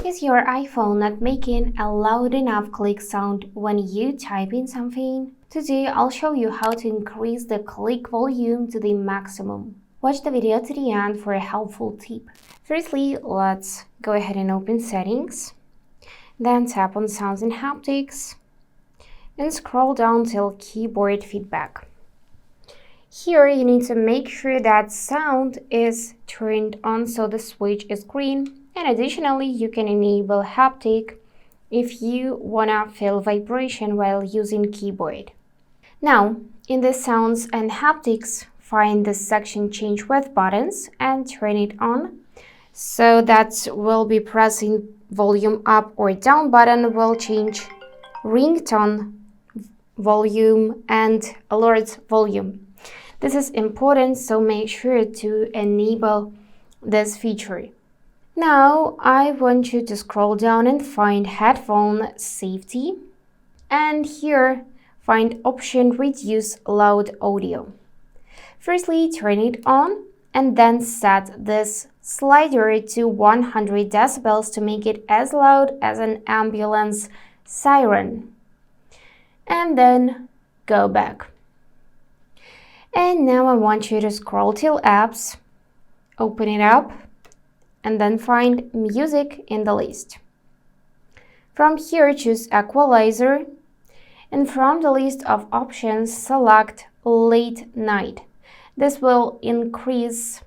Is your iPhone not making a loud enough click sound when you type in something? Today I'll show you how to increase the click volume to the maximum. Watch the video to the end for a helpful tip. Firstly, let's go ahead and open Settings. Then tap on Sounds and Haptics and scroll down till Keyboard Feedback. Here you need to make sure that sound is turned on so the switch is green, and additionally you can enable haptic if you wanna feel vibration while using keyboard. Now in the Sounds and Haptics, find the section Change With buttons and turn it on, so that we'll be pressing volume up or down button will change ringtone volume and alert volume. This is important, so make sure to enable this feature. Now I want you to scroll down and find Headphone Safety, and here find option Reduce Loud Audio. Firstly, turn it on and then set this slider to 100 decibels to make it as loud as an ambulance siren. And then go back. And now I want you to scroll till Apps, open it up, and then find Music in the list. From here, choose Equalizer, and from the list of options, select Late Night. This will increase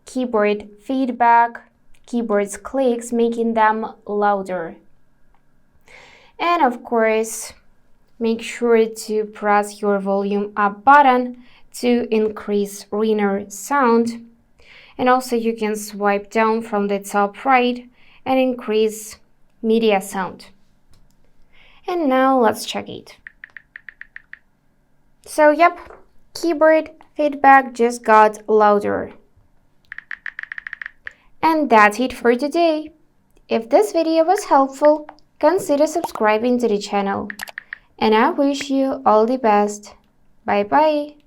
keyboard feedback, keyboard's clicks, making them louder. And of course, make sure to press your volume up button to increase inner sound, and also you can swipe down from the top right and increase media sound. And now let's check it. So yep, keyboard feedback just got louder. And that's it for today. If this video was helpful, consider subscribing to the channel. And I wish you all the best. Bye bye.